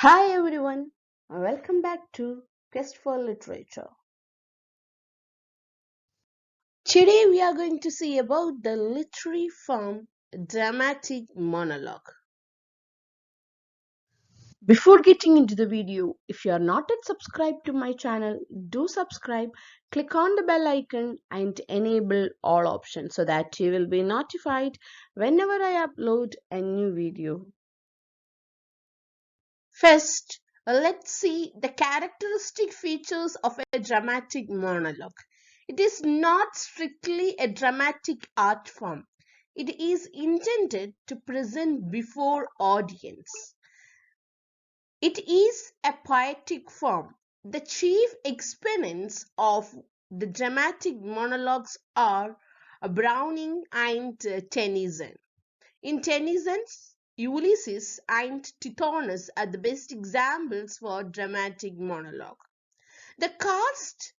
Hi everyone, welcome back to Quest for Literature. Today we are going to see about the literary form dramatic monologue. Before getting into the video, if you are not yet subscribed to my channel, do subscribe, click on the bell icon and enable all options so that you will be notified whenever I upload a new video. First, let's see the characteristic features of a dramatic monologue. It is not strictly a dramatic art form. It is intended to present before audience. It is a poetic form. The chief exponents of the dramatic monologues are Browning and Tennyson. In Tennyson's Ulysses and Tithonus are the best examples for dramatic monologue. The cast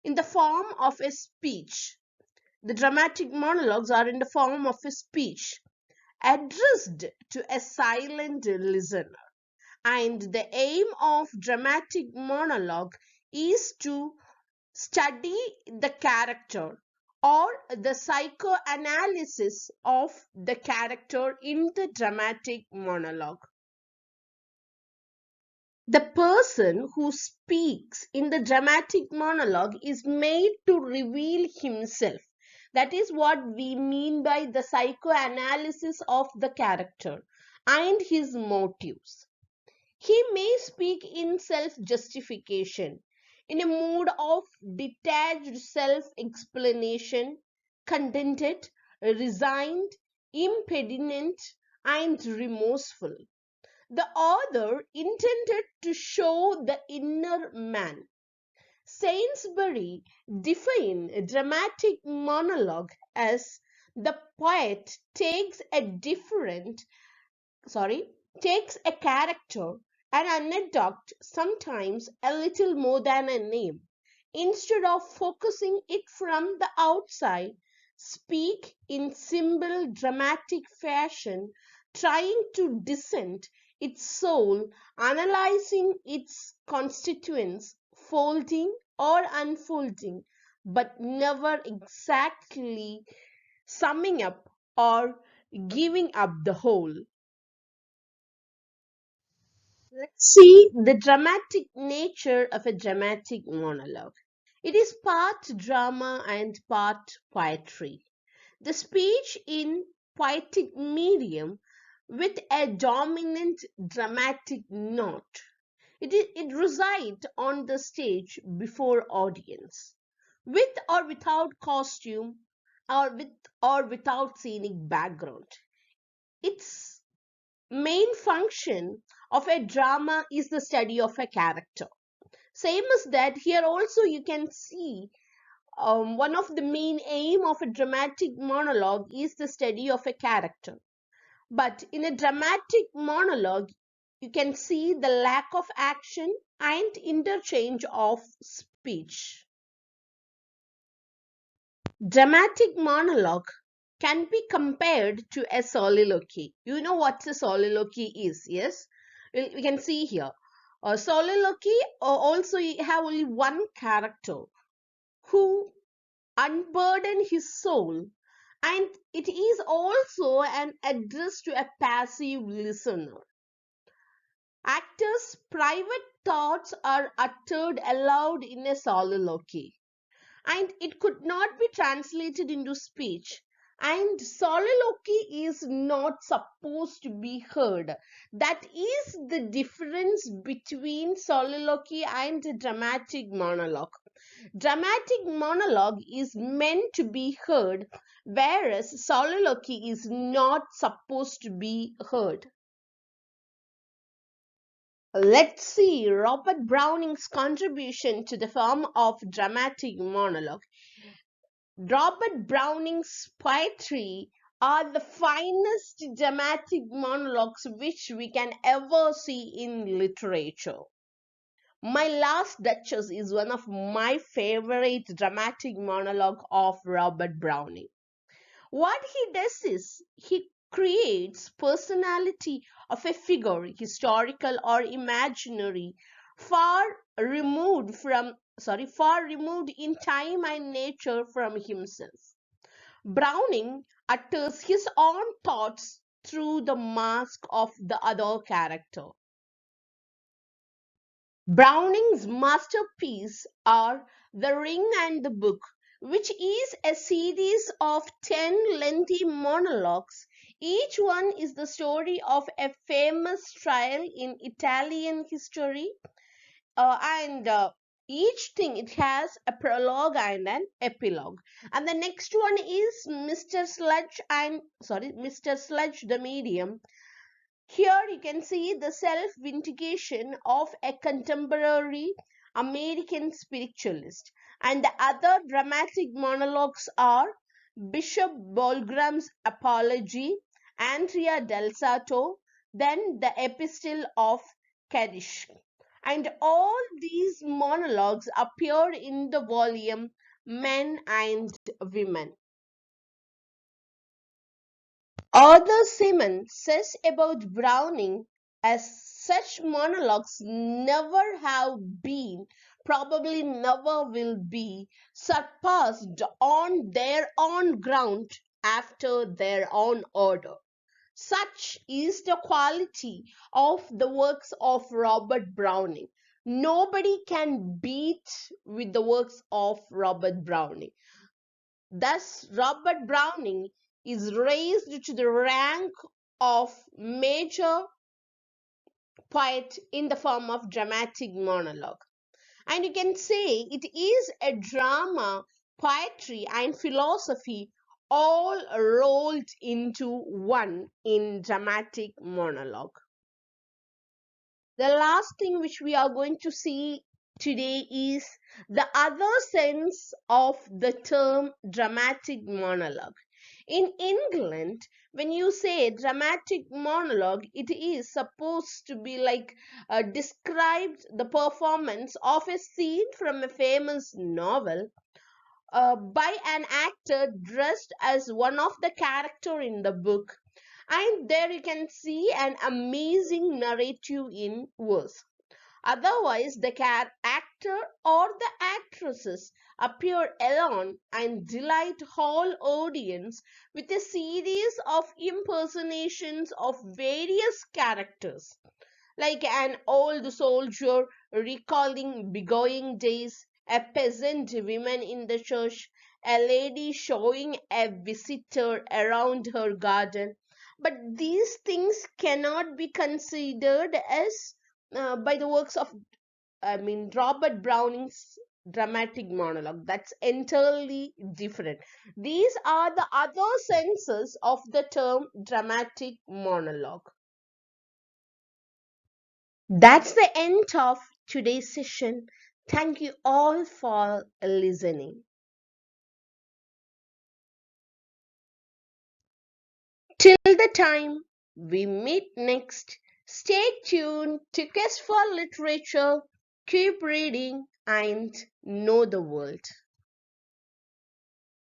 in the form of a speech. The dramatic monologues are in the form of a speech addressed to a silent listener. And the aim of dramatic monologue is to study the character or the psychoanalysis of the character in the dramatic monologue. The person who speaks in the dramatic monologue is made to reveal himself. That is what we mean by the psychoanalysis of the character and his motives. He may speak in self justification, in a mood of detached self explanation, contented, resigned, impenitent, and remorseful. The author intended to show the inner man. Sainsbury defined dramatic monologue as the poet takes a character, an anecdote, sometimes a little more than a name. Instead of focusing it from the outside, speak in simple dramatic fashion, trying to dissect its soul, analyzing its constituents, folding or unfolding, but never exactly summing up or giving up the whole. Let's see the dramatic nature of a dramatic monologue. It is part drama and part poetry. The speech in poetic medium with a dominant dramatic note. It resides on the stage before audience, with or without costume, or with or without scenic background. Its main function of a drama is the study of a character. Same as that, here also you can see one of the main aim of a dramatic monologue is the study of a character. But in a dramatic monologue, you can see the lack of action and interchange of speech. Dramatic monologue can be compared to a soliloquy. You know what a soliloquy is, yes? We can see here. A soliloquy also you have only one character who unburden his soul, and it is also an address to a passive listener. Actors' private thoughts are uttered aloud in a soliloquy, and it could not be translated into speech. And soliloquy is not supposed to be heard. That is the difference between soliloquy and dramatic monologue. Dramatic monologue is meant to be heard, whereas soliloquy is not supposed to be heard. Let's see Robert Browning's contribution to the form of dramatic monologue. Robert Browning's poetry are the finest dramatic monologues which we can ever see in literature. My Last Duchess is one of my favorite dramatic monologue of Robert Browning. What he does is he creates personality of a figure, historical or imaginary, far far removed in time and nature from himself. Browning utters his own thoughts through the mask of the other character. Browning's masterpiece are The Ring and the Book, which is a series of 10 lengthy monologues. Each one is the story of a famous trial in Italian history, and each thing it has a prologue and an epilogue. And the next one is Mr. Sludge the Medium. Here you can see the self vindication of a contemporary American spiritualist. And the other dramatic monologues are Bishop Bolgram's Apology, Andrea del Sato, then the Epistle of Kadish. And all these monologues appear in the volume Men and Women. Arthur Simon says about Browning, as such monologues never have been, probably never will be, surpassed on their own ground after their own order. Such is the quality of the works of Robert Browning. Nobody can beat with the works of Robert Browning. Thus, Robert Browning is raised to the rank of major poet in the form of dramatic monologue. And you can say it is a drama, poetry, and philosophy all rolled into one in dramatic monologue. The last thing which we are going to see today is the other sense of the term dramatic monologue. In England, when you say dramatic monologue, it is supposed to be like described the performance of a scene from a famous novel by an actor dressed as one of the character in the book, and there you can see an amazing narrative in verse. Otherwise, the actor or the actresses appear alone and delight whole audience with a series of impersonations of various characters, like an old soldier recalling beguiling days, a peasant woman in the church, a lady showing a visitor around her garden. But these things cannot be considered as by the works of, Robert Browning's dramatic monologue. That's entirely different. These are the other senses of the term dramatic monologue. That's the end of today's session. Thank you all for listening. Till the time we meet next, stay tuned to Quest for Literature, keep reading, and know the world.